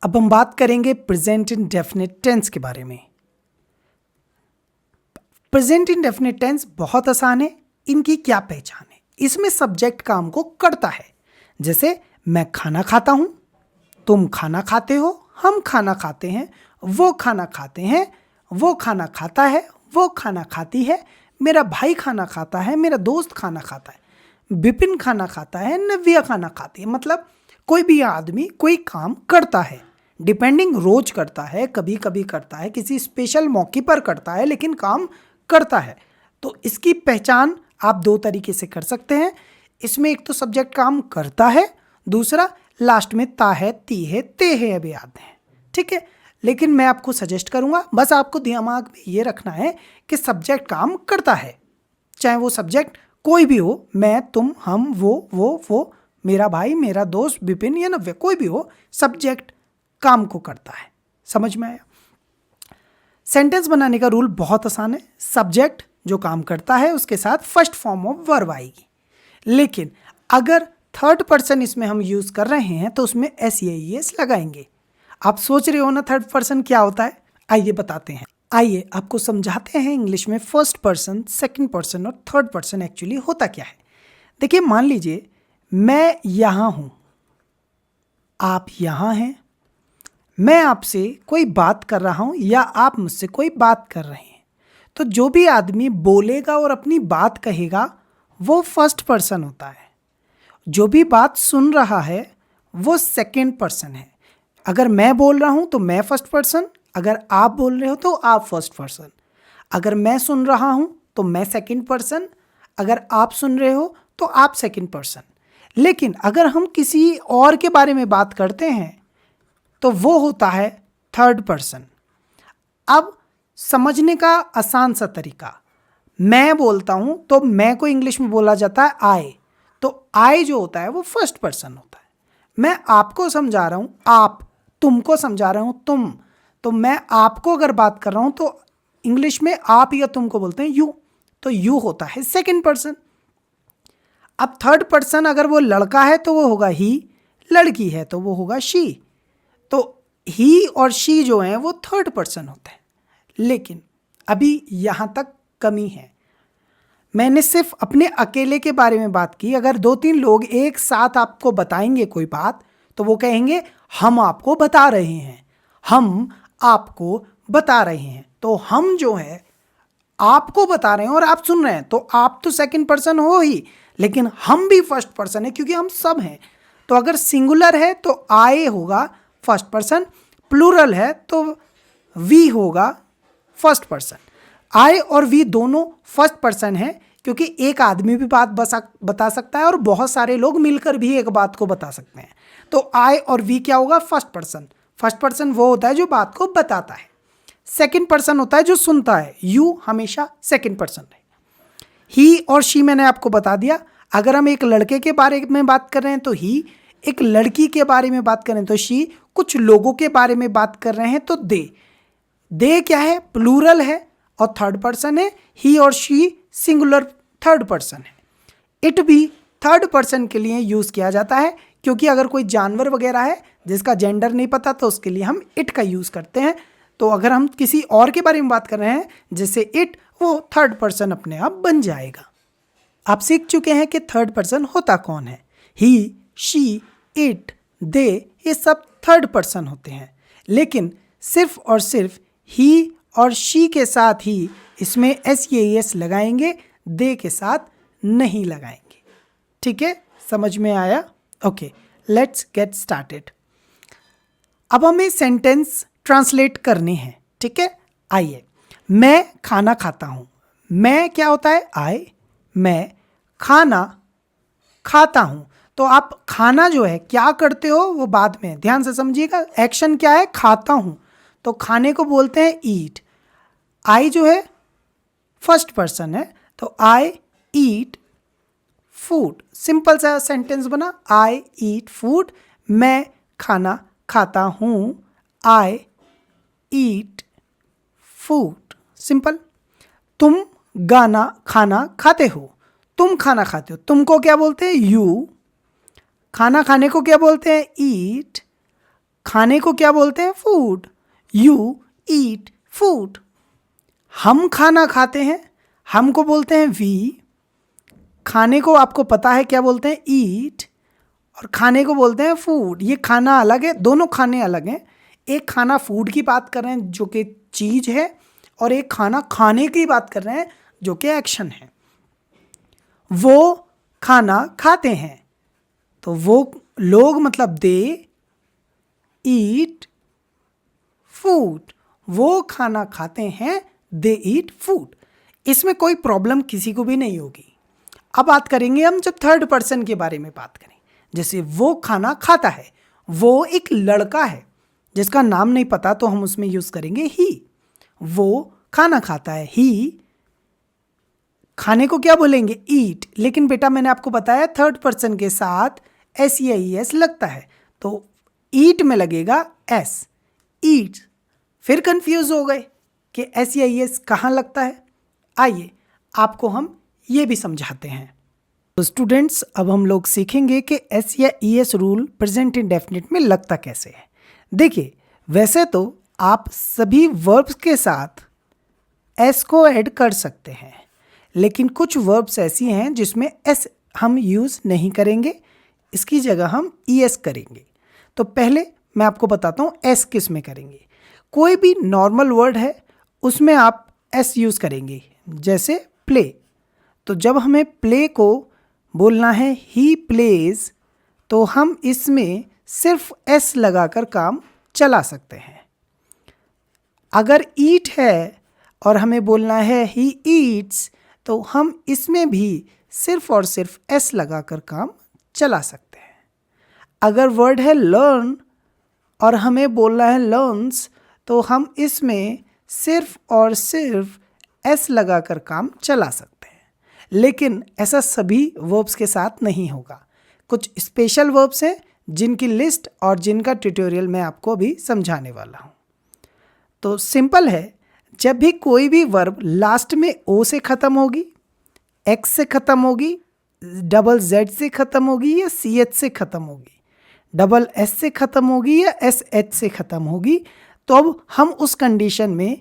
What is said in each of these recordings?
अब हम बात करेंगे प्रेजेंट इंडेफिनिट टेंस के बारे में। प्रेजेंट इंडेफिनिट टेंस बहुत आसान है। इनकी क्या पहचान है? इसमें सब्जेक्ट काम को करता है। जैसे मैं खाना खाता हूं, तुम खाना खाते हो, हम खाना खाते हैं, वो खाना खाते हैं, वो खाना खाता है, वो खाना खाती है, मेरा भाई खाना खाता है, मेरा दोस्त खाना खाता है, विपिन खाना खाता है, नव्या खाना खाती है। मतलब कोई भी आदमी कोई काम करता है, डिपेंडिंग रोज करता है, कभी कभी करता है, किसी स्पेशल मौके पर करता है, लेकिन काम करता है। तो इसकी पहचान आप दो तरीके से कर सकते हैं। इसमें एक तो सब्जेक्ट काम करता है, दूसरा लास्ट में ता है, ती है, ते है, अब याद है। ठीक है, लेकिन मैं आपको सजेस्ट करूंगा, बस आपको दिमाग में ये रखना है कि सब्जेक्ट काम करता है, चाहे वो सब्जेक्ट कोई भी हो, मैं, तुम, हम, वो, मेरा भाई, मेरा दोस्त, विपिन या नव्य, कोई भी हो, सब्जेक्ट काम को करता है। समझ में आया? सेंटेंस बनाने का रूल बहुत आसान है। सब्जेक्ट जो काम करता है उसके साथ फर्स्ट फॉर्म ऑफ वर्ब आएगी, लेकिन अगर थर्ड पर्सन इसमें हम यूज कर रहे हैं तो उसमें एस लगाएंगे। आप सोच रहे हो ना थर्ड पर्सन क्या होता है? आइए बताते हैं। आइए आपको समझाते हैं इंग्लिश में फर्स्ट पर्सन, सेकंड पर्सन और थर्ड पर्सन एक्चुअली होता क्या है। देखिए, मान लीजिए मैं यहां हूं, आप यहां हैं, मैं आपसे कोई बात कर रहा हूं या आप मुझसे कोई बात कर रहे हैं, तो जो भी आदमी बोलेगा और अपनी बात कहेगा वो फर्स्ट पर्सन होता है। जो भी बात सुन रहा है वो सेकंड पर्सन है। अगर मैं बोल रहा हूं तो मैं फर्स्ट पर्सन, अगर आप बोल रहे हो तो आप फर्स्ट पर्सन। अगर मैं सुन रहा हूं तो मैं सेकंड पर्सन, अगर आप सुन रहे हो तो आप सेकंड पर्सन। लेकिन अगर हम किसी और के बारे में बात करते हैं तो वो होता है थर्ड पर्सन। अब समझने का आसान सा तरीका, मैं बोलता हूं तो मैं को इंग्लिश में बोला जाता है आई, तो आई जो होता है वो फर्स्ट पर्सन होता है। मैं आपको समझा रहा हूं आप, तुमको समझा रहा हूं तुम, तो मैं आपको अगर बात कर रहा हूं तो इंग्लिश में आप या तुम को बोलते हैं यू, तो यू होता है सेकंड पर्सन। अब थर्ड पर्सन अगर वो लड़का है तो वो होगा ही, लड़की है तो वो होगा शी। तो ही और शी जो है वो थर्ड पर्सन होता है। लेकिन अभी यहां तक कमी है, मैंने सिर्फ अपने अकेले के बारे में बात की। अगर दो तीन लोग एक साथ आपको बताएंगे कोई बात तो वो कहेंगे हम आपको बता रहे हैं, हम आपको बता रहे हैं। तो हम जो है आपको बता रहे हैं और आप सुन रहे हैं, तो आप तो सेकंड पर्सन हो ही, लेकिन हम भी फर्स्ट पर्सन है क्योंकि हम सब हैं। तो अगर सिंगुलर है तो आई होगा फर्स्ट पर्सन, प्लूरल है तो वी होगा फर्स्ट पर्सन। आई और वी दोनों फर्स्ट पर्सन है क्योंकि एक आदमी भी बात बता सकता है और बहुत सारे लोग मिलकर भी एक बात को बता सकते हैं। तो आई और वी क्या होगा? First person. फर्स्ट पर्सन वो होता है जो बात को बताता है, सेकंड पर्सन होता है जो सुनता है। यू हमेशा सेकंड पर्सन है। ही और शी मैंने आपको बता दिया। अगर हम एक लड़के के बारे में बात कर रहे हैं तो ही, एक लड़की के बारे में बात कर रहे हैं तो शी, कुछ लोगों के बारे में बात कर रहे हैं तो दे। दे क्या है? प्लूरल है और थर्ड पर्सन है। ही और शी सिंगुलर थर्ड पर्सन है। इट भी थर्ड पर्सन के लिए यूज किया जाता है क्योंकि अगर कोई जानवर वगैरह है जिसका जेंडर नहीं पता तो उसके लिए हम इट का यूज करते हैं। तो अगर हम किसी और के बारे में बात कर रहे हैं जैसे इट, वो थर्ड पर्सन अपने आप बन जाएगा। आप सीख चुके हैं कि थर्ड पर्सन होता कौन है। ही, शी, इट, दे, ये सब थर्ड पर्सन होते हैं। लेकिन सिर्फ और सिर्फ ही और शी के साथ ही इसमें एस लगाएंगे, दे के साथ नहीं लगाएंगे। ठीक है, समझ में आया? Okay, let's get started. अब हमें सेंटेंस ट्रांसलेट करने हैं। ठीक है, आइए। मैं खाना खाता हूं। मैं क्या होता है? आई। मैं खाना खाता हूं। तो आप खाना जो है क्या करते हो वो बाद में ध्यान से समझिएगा। एक्शन क्या है? खाता हूं, तो खाने को बोलते हैं ईट। आई जो है फर्स्ट पर्सन है तो आई ईट फूड। सिंपल सा सेंटेंस बना, आई ईट फूड। मैं खाना खाता हूं, आई ईट फूड। सिंपल। तुम खाना खाते हो, तुम खाना खाते हो, तुमको क्या बोलते हैं? यू। खाना खाने को क्या बोलते हैं? ईट। खाने को क्या बोलते हैं? फूड। You eat food. हम खाना खाते हैं, हम को बोलते हैं वी। खाने को आपको पता है क्या बोलते हैं? ईट। और खाने को बोलते हैं फूड। ये खाना अलग है, दोनों खाने अलग हैं। एक खाना फूड की बात कर रहे हैं जो कि चीज है, और एक खाना खाने की बात कर रहे हैं जो कि एक्शन है। वो खाना खाते हैं, तो वो लोग मतलब दे ईट फूड। वो खाना खाते हैं, दे ईट फूड। इसमें कोई प्रॉब्लम किसी को भी नहीं होगी। अब बात करेंगे हम जब थर्ड पर्सन के बारे में बात करें, जैसे वो खाना खाता है, वो एक लड़का है जिसका नाम नहीं पता तो हम उसमें यूज करेंगे ही। वो खाना खाता है, ही। खाने को क्या बोलेंगे? ईट। लेकिन बेटा मैंने आपको बताया थर्ड पर्सन के साथ एस या ई एस लगता है, तो ईट में लगेगा एस, ईट। फिर कंफ्यूज हो गए कि एस या ई एस कहाँ लगता है। आइए आपको हम ये भी समझाते हैं। तो स्टूडेंट्स, अब हम लोग सीखेंगे कि एस या E S rule present indefinite में लगता कैसे है। देखिए, वैसे तो आप सभी वर्ब्स के साथ एस को ऐड कर सकते हैं, लेकिन कुछ वर्ब्स ऐसी हैं जिसमें एस हम यूज़ नहीं करेंगे, इसकी जगह हम ई एस करेंगे। तो पहले मैं आपको बताता हूँ एस किस में करेंगे। कोई भी नॉर्मल वर्ड है उसमें आप एस यूज़ करेंगे, जैसे प्ले। तो जब हमें प्ले को बोलना है ही प्लेज, तो हम इसमें सिर्फ एस लगाकर काम चला सकते हैं। अगर ईट है और हमें बोलना है ही ईट्स, तो हम इसमें भी सिर्फ और सिर्फ एस लगाकर काम चला सकते हैं। अगर वर्ड है लर्न और हमें बोलना है लर्न्स, तो हम इसमें सिर्फ और सिर्फ एस लगाकर काम चला सकते हैं। लेकिन ऐसा सभी वर्ब्स के साथ नहीं होगा। कुछ स्पेशल वर्ब्स हैं जिनकी लिस्ट और जिनका ट्यूटोरियल मैं आपको अभी समझाने वाला हूँ। तो सिंपल है, जब भी कोई भी वर्ब लास्ट में ओ से ख़त्म होगी, एक्स से ख़त्म होगी, डबल जेड से ख़त्म होगी या सी एच से ख़त्म होगी, डबल एस से ख़त्म होगी या एस एच से ख़त्म होगी, तो अब हम उस कंडीशन में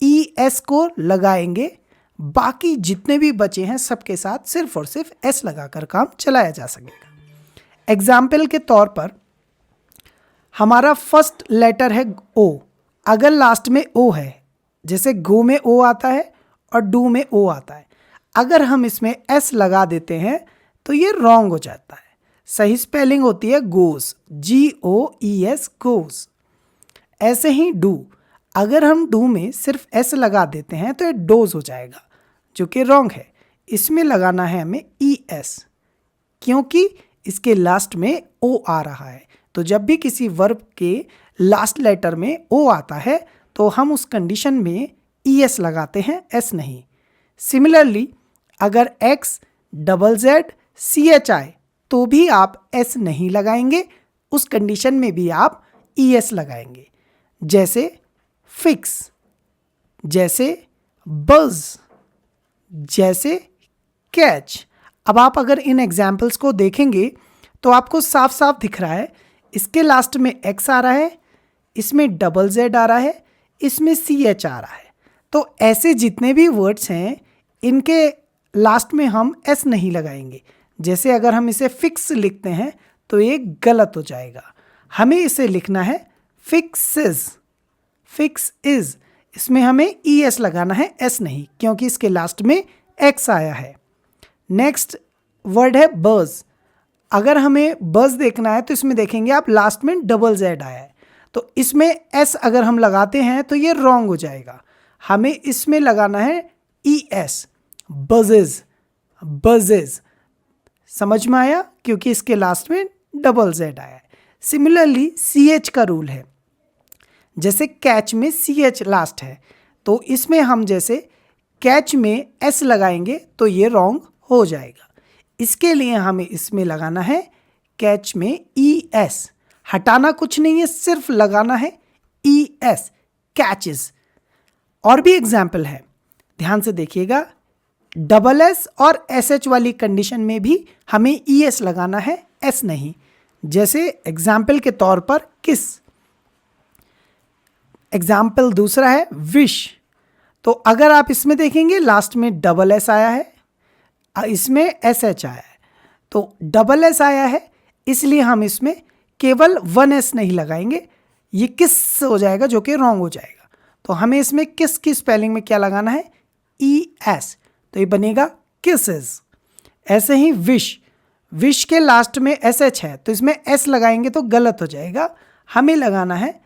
ई एस को लगाएंगे। बाकी जितने भी बचे हैं सबके साथ सिर्फ और सिर्फ एस लगाकर काम चलाया जा सकेगा। एग्जाम्पल के तौर पर हमारा फर्स्ट लेटर है ओ। अगर लास्ट में ओ है, जैसे गो में ओ आता है और डू में ओ आता है, अगर हम इसमें एस लगा देते हैं तो ये रॉन्ग हो जाता है। सही स्पेलिंग होती है गोस, GOES, गोस। ऐसे ही डू, अगर हम डू में सिर्फ एस लगा देते हैं तो ये डोज हो जाएगा, जो कि रॉन्ग है। इसमें लगाना है हमें ES, क्योंकि इसके लास्ट में ओ आ रहा है। तो जब भी किसी वर्ब के लास्ट लेटर में ओ आता है तो हम उस कंडीशन में ES लगाते हैं, एस नहीं। सिमिलरली अगर X, डबल Z, CH आए तो भी आप एस नहीं लगाएंगे, उस कंडीशन में भी आप ES लगाएंगे। जैसे फिक्स, जैसे बज, जैसे कैच। अब आप अगर इन एग्जाम्पल्स को देखेंगे तो आपको साफ साफ दिख रहा है, इसके लास्ट में X आ रहा है, इसमें डबल Z आ रहा है, इसमें CH आ रहा है। तो ऐसे जितने भी वर्ड्स हैं इनके लास्ट में हम S नहीं लगाएंगे। जैसे अगर हम इसे फिक्स लिखते हैं तो ये गलत हो जाएगा। हमें इसे लिखना है फिक्सेस, फिक्स इज। इसमें हमें ES लगाना है, S नहीं, क्योंकि इसके लास्ट में X आया है। नेक्स्ट वर्ड है बज। अगर हमें बज देखना है तो इसमें देखेंगे आप लास्ट में डबल Z आया है, तो इसमें S अगर हम लगाते हैं तो ये रॉन्ग हो जाएगा। हमें इसमें लगाना है ES, बजेज, बजेज। समझ में आया? क्योंकि इसके लास्ट में डबल Z आया है। सिमिलरली CH का रूल है, जैसे कैच में CH लास्ट है, तो इसमें हम जैसे कैच में S लगाएंगे तो ये रॉन्ग हो जाएगा। इसके लिए हमें इसमें लगाना है कैच में ES। हटाना कुछ नहीं है, सिर्फ लगाना है ES, कैचेस। और भी एग्जाम्पल है, ध्यान से देखिएगा। डबल S और SH वाली कंडीशन में भी हमें ES लगाना है, S नहीं। जैसे एग्जाम्पल के तौर पर किस, एग्जाम्पल दूसरा है विश। तो अगर आप इसमें देखेंगे लास्ट में डबल एस आया है, इसमें एस एच आया है, तो डबल एस आया है इसलिए हम इसमें केवल वन एस नहीं लगाएंगे, ये किस हो जाएगा जो कि रॉन्ग हो जाएगा। तो हमें इसमें किस की स्पेलिंग में क्या लगाना है, ई एस, तो ये बनेगा किसेस। ऐसे ही विश, विश के लास्ट में एस एच है तो इसमें एस लगाएंगे तो गलत हो जाएगा, हमें लगाना है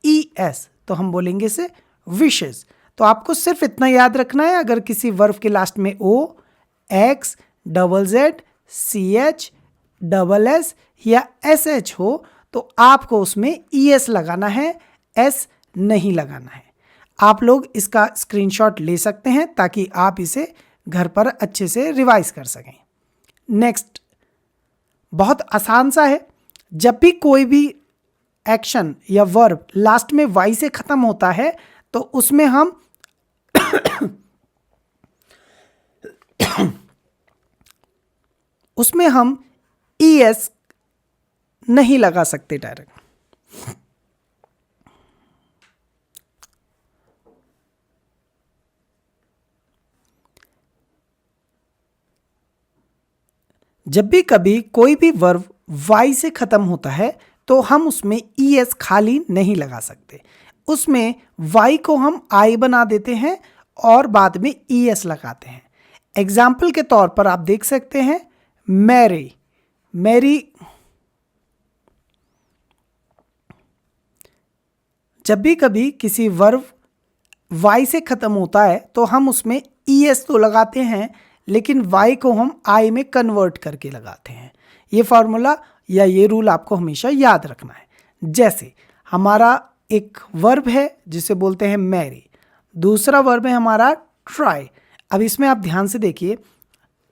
ई एस, तो हम बोलेंगे इसे विशेस। तो आपको सिर्फ इतना याद रखना है, अगर किसी वर्ब के लास्ट में O, X, double Z, C H, double S या एस एच हो तो आपको उसमें ई एस लगाना है, एस नहीं लगाना है। आप लोग इसका स्क्रीनशॉट ले सकते हैं ताकि आप इसे घर पर अच्छे से रिवाइज कर सकें। नेक्स्ट, बहुत आसान सा है, जब भी कोई भी एक्शन या वर्ब लास्ट में वाई से खत्म होता है तो उसमें हम उसमें हम ई एस नहीं लगा सकते डायरेक्ट। जब भी कभी कोई भी वर्ब वाई से खत्म होता है तो हम उसमें ई एस खाली नहीं लगा सकते, उसमें वाई को हम आई बना देते हैं और बाद में ई एस लगाते हैं। एग्जाम्पल के तौर पर आप देख सकते हैं मैरी, मैरी, जब भी कभी किसी वर्ब वाई से खत्म होता है तो हम उसमें ई एस तो लगाते हैं लेकिन वाई को हम आई में कन्वर्ट करके लगाते हैं। ये फॉर्मूला या ये रूल आपको हमेशा याद रखना है। जैसे हमारा एक वर्ब है जिसे बोलते हैं मैरी, दूसरा वर्ब है हमारा ट्राई। अब इसमें आप ध्यान से देखिए,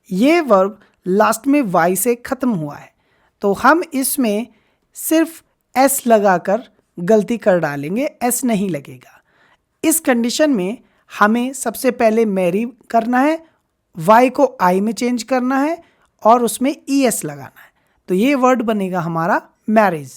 ये वर्ब लास्ट में वाई से खत्म हुआ है तो हम इसमें सिर्फ एस लगाकर गलती कर डालेंगे, एस नहीं लगेगा। इस कंडीशन में हमें सबसे पहले मैरी करना है, वाई को आई में चेंज करना है और उसमें ई एस लगाना है, तो ये वर्ड बनेगा हमारा मैरिज।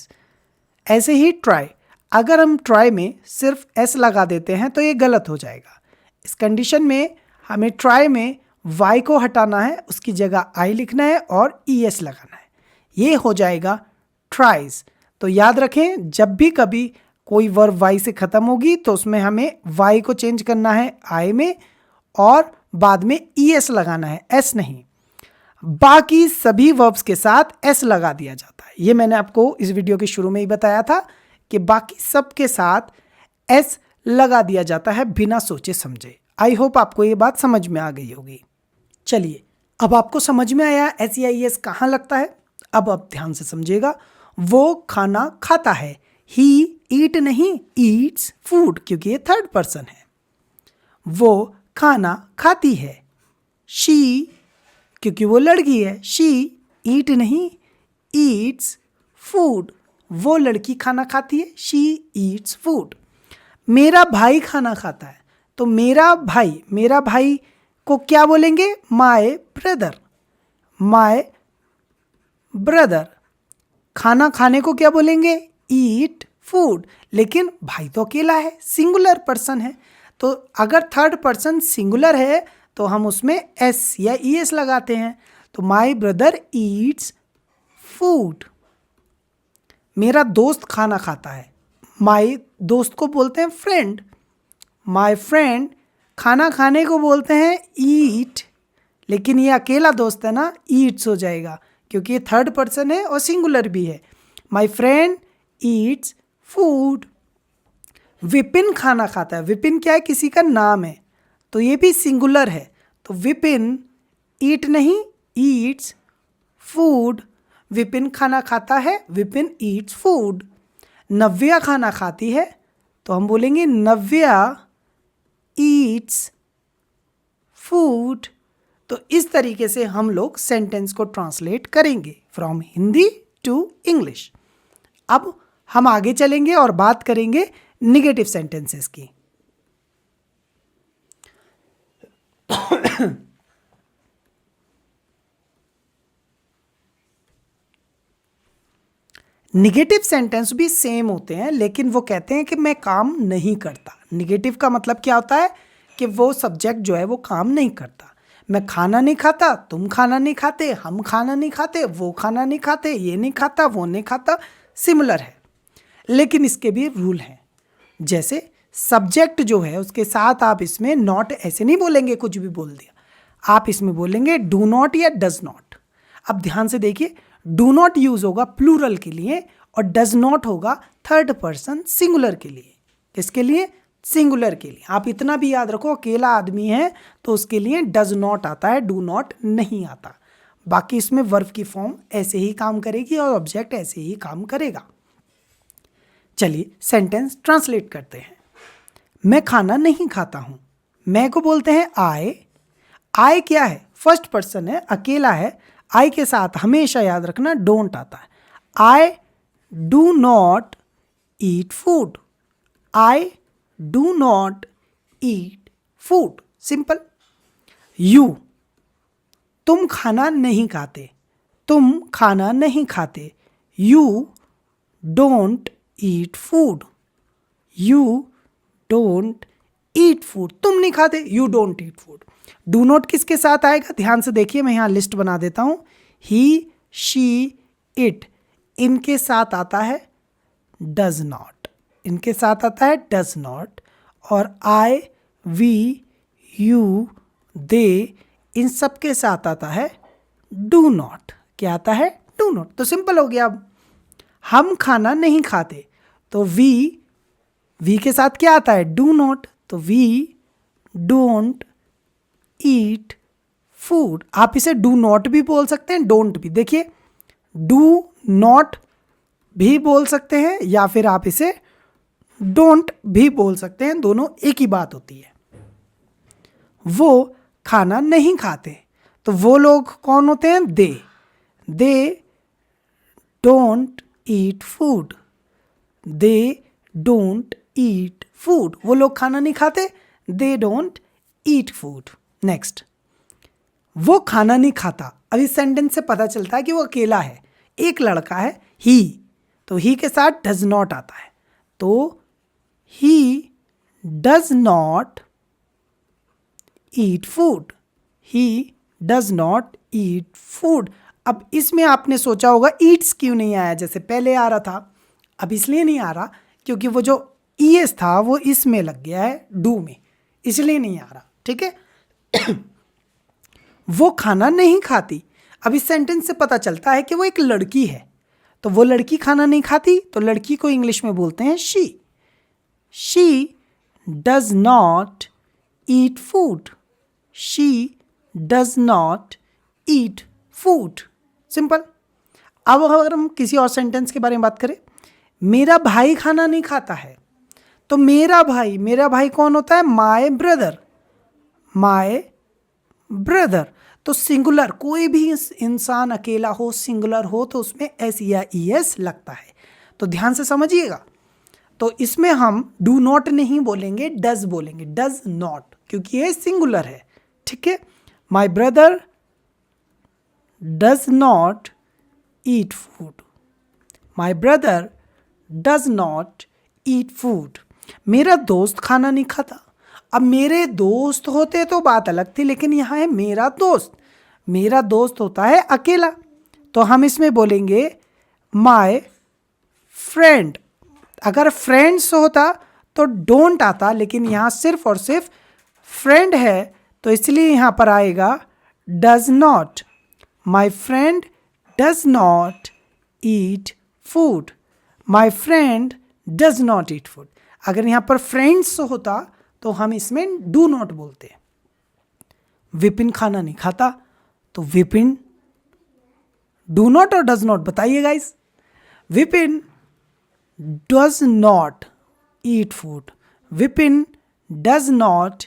ऐसे ही ट्राई, अगर हम ट्राई में सिर्फ एस लगा देते हैं तो ये गलत हो जाएगा। इस कंडीशन में हमें ट्राई में वाई को हटाना है, उसकी जगह आई लिखना है और ई एस लगाना है, ये हो जाएगा ट्राइज। तो याद रखें, जब भी कभी कोई वर्ब वाई से खत्म होगी तो उसमें हमें वाई को चेंज करना है आई में और बाद में ई एस लगाना है, एस नहीं। बाकी सभी वर्ब्स के साथ एस लगा दिया जाता है, ये मैंने आपको इस वीडियो के शुरू में ही बताया था कि बाकी सब के साथ एस लगा दिया जाता है बिना सोचे समझे। आई होप आपको ये बात समझ में आ गई होगी। चलिए, अब आपको समझ में आया एस या ई एस कहाँ लगता है। अब आप ध्यान से समझिएगा, वो खाना खाता है, ही ईट नहीं, ईट्स फूड, क्योंकि ये थर्ड पर्सन है। वो खाना खाती है, शी, क्योंकि वो लड़की है, शी ईट नहीं, ईट्स फूड, वो लड़की खाना खाती है, शी ईट्स फूड। मेरा भाई खाना खाता है, तो मेरा भाई को क्या बोलेंगे, माय ब्रदर, माय ब्रदर। खाना खाने को क्या बोलेंगे, ईट फूड, लेकिन भाई तो अकेला है, सिंगुलर पर्सन है, तो अगर थर्ड पर्सन सिंगुलर है तो हम उसमें एस या ई एस लगाते हैं। तो माय ब्रदर ईट्स फूड। मेरा दोस्त खाना खाता है, माय दोस्त को बोलते हैं फ्रेंड, माय फ्रेंड। खाना खाने को बोलते हैं ईट, लेकिन ये अकेला दोस्त है ना, ईट्स हो जाएगा क्योंकि ये थर्ड पर्सन है और सिंगुलर भी है। My friend Yeats food. Vipin खाना खाता है, विपिन क्या है, किसी का नाम है, तो ये भी सिंगुलर है, तो विपिन ईट नहीं, ईट्स फूड। विपिन खाना खाता है, विपिन ईट्स फूड। नव्या खाना खाती है, तो हम बोलेंगे नव्या ईट्स फूड। तो इस तरीके से हम लोग सेंटेंस को ट्रांसलेट करेंगे फ्रॉम हिंदी टू इंग्लिश। अब हम आगे चलेंगे और बात करेंगे निगेटिव सेंटेंसेस की। निगेटिव सेंटेंस भी सेम होते हैं, लेकिन वो कहते हैं कि मैं काम नहीं करता। निगेटिव का मतलब क्या होता है कि वो सब्जेक्ट जो है वो काम नहीं करता। मैं खाना नहीं खाता, तुम खाना नहीं खाते, हम खाना नहीं खाते, वो खाना नहीं खाते, ये नहीं खाता, वो नहीं खाता, सिमिलर है। लेकिन इसके भी रूल हैं। जैसे सब्जेक्ट जो है उसके साथ आप इसमें नॉट ऐसे नहीं बोलेंगे, कुछ भी बोल दिया, आप इसमें बोलेंगे डू नॉट या डज नॉट। अब ध्यान से देखिए, डू नॉट यूज होगा प्लूरल के लिए और डज नॉट होगा थर्ड पर्सन सिंगुलर के लिए। किसके लिए? सिंगुलर के लिए। आप इतना भी याद रखो, अकेला आदमी है तो उसके लिए डज नॉट आता है, डू नॉट नहीं आता। बाकी इसमें वर्ब की फॉर्म ऐसे ही काम करेगी और ऑब्जेक्ट ऐसे ही काम करेगा। चलिए सेंटेंस ट्रांसलेट करते हैं। मैं खाना नहीं खाता हूं। मैं को बोलते हैं आई। आई क्या है? फर्स्ट पर्सन है, अकेला है। आई के साथ हमेशा याद रखना डोंट आता है। I do not eat food. I do not eat food. Simple. You, तुम खाना नहीं खाते। तुम खाना नहीं खाते। You don't eat food. You don't eat food. तुम नहीं खाते, you don't eat food. Do not किसके साथ आएगा? ध्यान से देखिए, मैं यहां लिस्ट बना देता हूं। ही, शी, इट, इनके साथ आता है डज नॉट। इनके साथ आता है डज नॉट। और आई, वी, यू, दे, इन सब के साथ आता है डू नॉट। क्या आता है? Do not. तो सिंपल हो गया। अब हम खाना नहीं खाते तो वी के साथ क्या आता है? Do not. तो वी डोंट ईट फूड। आप इसे डू नॉट भी बोल सकते हैं, डोंट भी। देखिए, डू नॉट भी बोल सकते हैं या फिर आप इसे डोंट भी बोल सकते हैं, दोनों एक ही बात होती है। वो खाना नहीं खाते तो वो लोग कौन होते हैं? They don't eat food. They don't eat food. वो लोग खाना नहीं खाते, they don't eat food. Next, वो खाना नहीं खाता। अब इस सेंटेंस से पता चलता है कि वो अकेला है, एक लड़का है, ही। तो ही के साथ डज नॉट आता है। तो he does not eat food. He does not eat food. अब इसमें आपने सोचा होगा ईट्स क्यों नहीं आया जैसे पहले आ रहा था। अब इसलिए नहीं आ रहा क्योंकि वो जो ईएस था वो इसमें लग गया है, डू में, इसलिए नहीं आ रहा। ठीक है। वो खाना नहीं खाती। अब इस सेंटेंस से पता चलता है कि वो एक लड़की है, तो वो लड़की खाना नहीं खाती तो लड़की को इंग्लिश में बोलते हैं she. She does not eat food. She does not eat food. Simple. अब अगर हम किसी और सेंटेंस के बारे में बात करें, मेरा भाई खाना नहीं खाता है तो मेरा भाई कौन होता है? My brother. My brother. तो सिंगुलर, कोई भी इंसान अकेला हो, सिंगुलर हो तो उसमें एस या ई एस लगता है। तो ध्यान से समझिएगा। तो इसमें हम डू नॉट नहीं बोलेंगे, डज बोलेंगे, डज नॉट, क्योंकि ये सिंगुलर है। ठीक है। My brother does not eat food. My brother does not eat food. मेरा दोस्त खाना नहीं खाता। अब मेरे दोस्त होते तो बात अलग थी, लेकिन यहाँ है मेरा दोस्त। मेरा दोस्त होता है अकेला, तो हम इसमें बोलेंगे माय फ्रेंड। अगर फ्रेंड्स होता तो डोंट आता, लेकिन यहाँ सिर्फ और सिर्फ फ्रेंड है तो इसलिए यहाँ पर आएगा does not. My friend does not eat food. My friend does not eat food. अगर यहाँ पर फ्रेंड्स होता तो हम इसमें डू नॉट बोलते। विपिन खाना नहीं खाता तो विपिन डू नॉट और डज नॉट बताइए guys. Vipin does not eat food. Vipin does not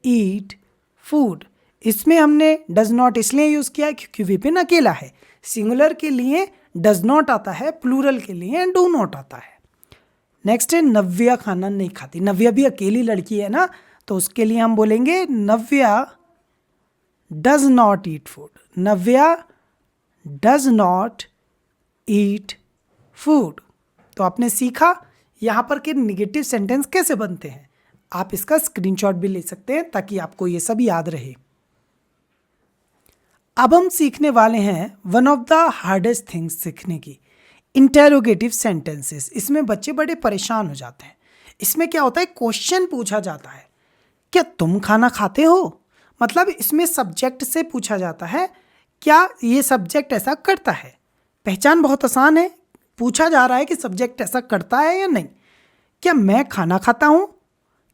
eat food. इसमें हमने डज नॉट इसलिए यूज किया क्योंकि विपिन अकेला है। सिंगुलर के लिए डज नॉट आता है, प्लूरल के लिए डू नॉट आता है। नेक्स्ट है नव्या खाना नहीं खाती। नव्या भी अकेली लड़की है ना, तो उसके लिए हम बोलेंगे Navya does not eat food. Navya does not eat food. तो आपने सीखा यहाँ पर कि निगेटिव सेंटेंस कैसे बनते हैं। आप इसका स्क्रीनशॉट भी ले सकते हैं ताकि आपको ये सब याद रहे। अब हम सीखने वाले हैं one of the hardest things सीखने की, इंटेरोगेटिव सेंटेंसेस। इसमें बच्चे बड़े परेशान हो जाते हैं। इसमें क्या होता है, क्वेश्चन पूछा जाता है, क्या तुम खाना खाते हो? मतलब इसमें सब्जेक्ट से पूछा जाता है, क्या ये सब्जेक्ट ऐसा करता है। पहचान बहुत आसान है, पूछा जा रहा है कि सब्जेक्ट ऐसा करता है या नहीं। क्या मैं खाना खाता हूँ?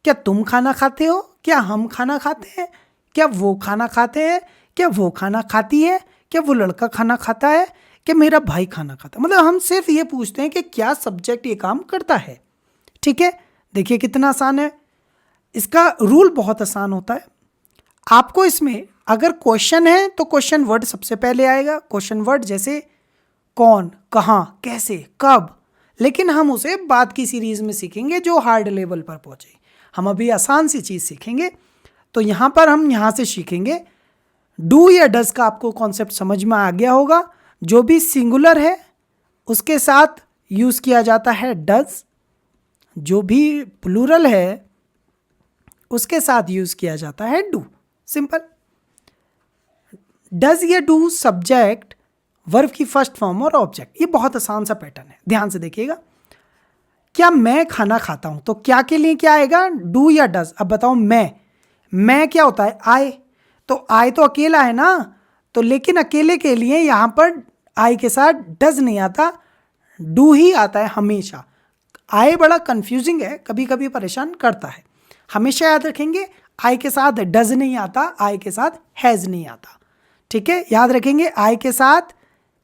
क्या तुम खाना खाते हो? क्या हम खाना खाते हैं? क्या वो खाना खाते हैं? क्या वो खाना खाती है? क्या वो लड़का खाना खाता है? क्या मेरा भाई खाना खाता है? मतलब हम सिर्फ ये पूछते हैं कि क्या सब्जेक्ट ये काम करता है। ठीक है, देखिए कितना आसान है। इसका रूल बहुत आसान होता है। आपको इसमें अगर क्वेश्चन है तो क्वेश्चन वर्ड सबसे पहले आएगा। क्वेश्चन वर्ड जैसे कौन, कहाँ, कैसे, कब। लेकिन हम उसे बाद की सीरीज में सीखेंगे जो हार्ड लेवल पर पहुंचे। हम अभी आसान सी चीज़ सीखेंगे। तो यहाँ पर हम यहाँ से सीखेंगे। डू या डज का आपको कॉन्सेप्ट समझ में आ गया होगा। जो भी सिंगुलर है उसके साथ यूज़ किया जाता है डज, जो भी प्लूरल है उसके साथ यूज़ किया जाता है डू। सिंपल। डज या डू सब्जेक्ट वर्ब की फर्स्ट फॉर्म और ऑब्जेक्ट। ये बहुत आसान सा पैटर्न है, ध्यान से देखिएगा। क्या मैं खाना खाता हूं, तो क्या के लिए क्या आएगा, डू या डज। अब बताओ मैं क्या होता है, आई। तो आई तो अकेला है ना, तो लेकिन अकेले के लिए यहां पर आई के साथ डज नहीं आता, डू ही आता है हमेशा। आई बड़ा कंफ्यूजिंग है, कभी कभी परेशान करता है। हमेशा याद रखेंगे आई के साथ डज नहीं आता, आई के साथ हैज़ नहीं आता। ठीक है, याद रखेंगे आई के साथ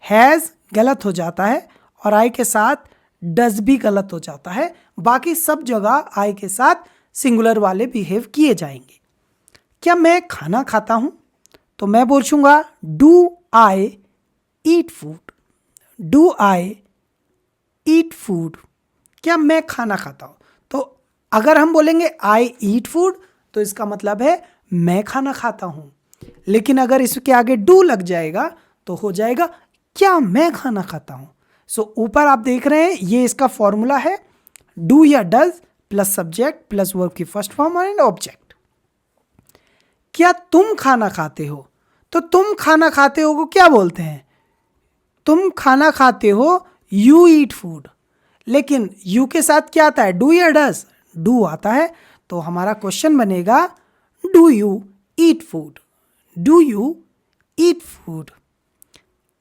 हैज़ गलत हो जाता है और आई के साथ डज भी गलत हो जाता है। बाकी सब जगह आई के साथ सिंगुलर वाले बिहेव किए जाएंगे। क्या मैं खाना खाता हूं, तो मैं बोलूँगा do I eat food. Do I eat food. क्या मैं खाना खाता हूं, तो अगर हम बोलेंगे आई ईट फूड तो इसका मतलब है मैं खाना खाता हूं। लेकिन अगर इसके आगे डू लग जाएगा तो हो जाएगा क्या मैं खाना खाता हूं। सो ऊपर आप देख रहे हैं ये इसका फॉर्मूला है, डू या does plus subject plus verb की फर्स्ट फॉर्म एंड ऑब्जेक्ट। क्या तुम खाना खाते हो, तो तुम खाना खाते हो को क्या बोलते हैं, तुम खाना खाते हो यू ईट फूड। लेकिन यू के साथ क्या आता है, डू या डज, डू आता है। तो हमारा क्वेश्चन बनेगा do you eat food. Do you eat food.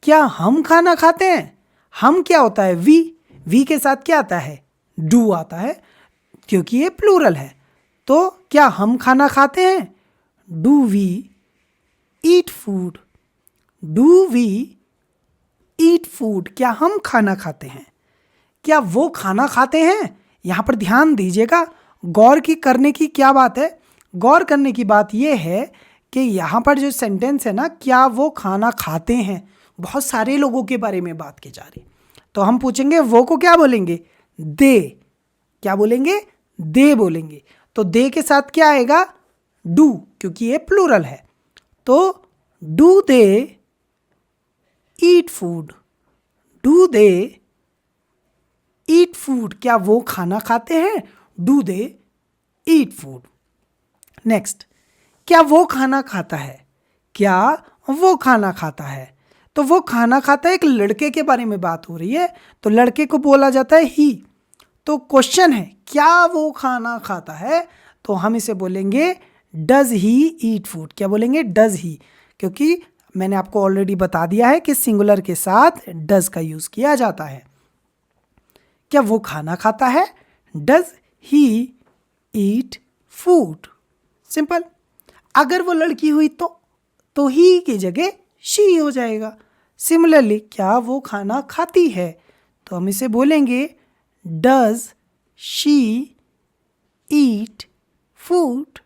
क्या हम खाना खाते हैं, हम क्या होता है, वी के साथ क्या आता है, डू आता है, क्योंकि ये प्लूरल है। तो क्या हम खाना खाते हैं, do we eat food. Do we eat food. क्या हम खाना खाते हैं। क्या वो खाना खाते हैं। यहाँ पर ध्यान दीजिएगा, गौर की करने की क्या बात है, गौर करने की बात यह है कि यहाँ पर जो सेंटेंस है ना, क्या वो खाना खाते हैं, बहुत सारे लोगों के बारे में बात की जा रही। तो हम पूछेंगे वो को क्या बोलेंगे, दे। क्या बोलेंगे, दे बोलेंगे। तो दे के साथ क्या आएगा, डू, क्योंकि ये प्लूरल है। तो do they eat food. Do they eat food. क्या वो खाना खाते हैं, do they eat food. Next, क्या वो खाना खाता है। क्या वो खाना खाता है, तो वो खाना खाता है एक लड़के के बारे में बात हो रही है, तो लड़के को बोला जाता है ही। तो क्वेश्चन है क्या वो खाना खाता है, तो हम इसे बोलेंगे डज ही ईट फूड। क्या बोलेंगे, डज ही, क्योंकि मैंने आपको ऑलरेडी बता दिया है कि सिंगुलर के साथ डज का यूज किया जाता है। क्या वो खाना खाता है, does he eat food. Simple. अगर वो लड़की हुई तो ही की जगह शी हो जाएगा। सिमिलरली क्या वो खाना खाती है, तो हम इसे बोलेंगे does she eat food.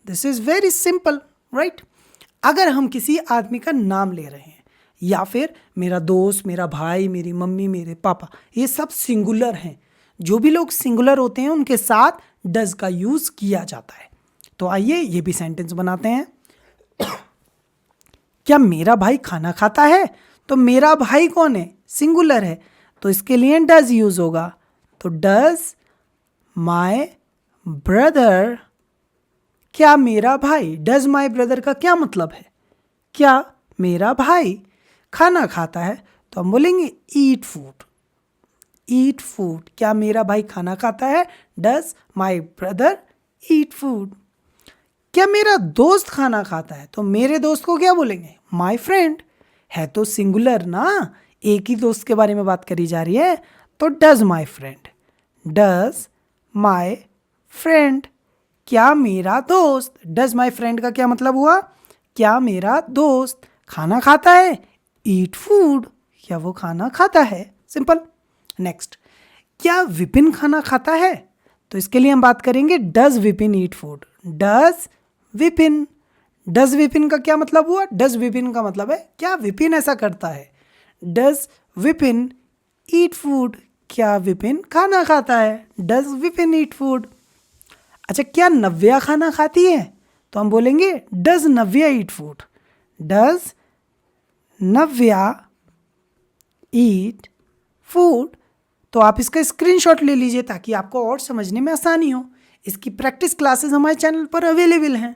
This is very simple, right. अगर हम किसी आदमी का नाम ले रहे हैं, या फिर मेरा दोस्त, मेरा भाई, मेरी मम्मी, मेरे पापा, ये सब सिंगुलर हैं। जो भी लोग सिंगुलर होते हैं उनके साथ डज का यूज किया जाता है। तो आइए ये भी सेंटेंस बनाते हैं। क्या मेरा भाई खाना खाता है, तो मेरा भाई कौन है, सिंगुलर है, तो इसके लिए डज यूज होगा। तो डज माई ब्रदर, क्या मेरा भाई, डज माई ब्रदर का क्या मतलब है, क्या मेरा भाई खाना खाता है, तो हम बोलेंगे ईट फूड। ईट फूड, क्या मेरा भाई खाना खाता है, does my brother eat food. क्या मेरा दोस्त खाना खाता है, तो मेरे दोस्त को क्या बोलेंगे, माई फ्रेंड। है तो सिंगुलर ना, एक ही दोस्त के बारे में बात करी जा रही है, तो does my friend, does my friend, क्या मेरा दोस्त, डज माई फ्रेंड का क्या मतलब हुआ, क्या मेरा दोस्त खाना खाता है, ईट फूड, क्या वो खाना खाता है, सिंपल। नेक्स्ट, क्या विपिन खाना खाता है, तो इसके लिए हम बात करेंगे does Vipin eat food. Does Vipin, does Vipin का क्या मतलब हुआ, डज विपिन का मतलब है क्या विपिन ऐसा करता है। डज विपिन ईट फूड, क्या विपिन खाना खाता है, डज विपिन ईट फूड। अच्छा, क्या नव्या खाना खाती है, तो हम बोलेंगे does Navya eat food. Does Navya eat food. तो आप इसका स्क्रीनशॉट ले लीजिए ताकि आपको और समझने में आसानी हो। इसकी प्रैक्टिस क्लासेस हमारे चैनल पर अवेलेबल हैं।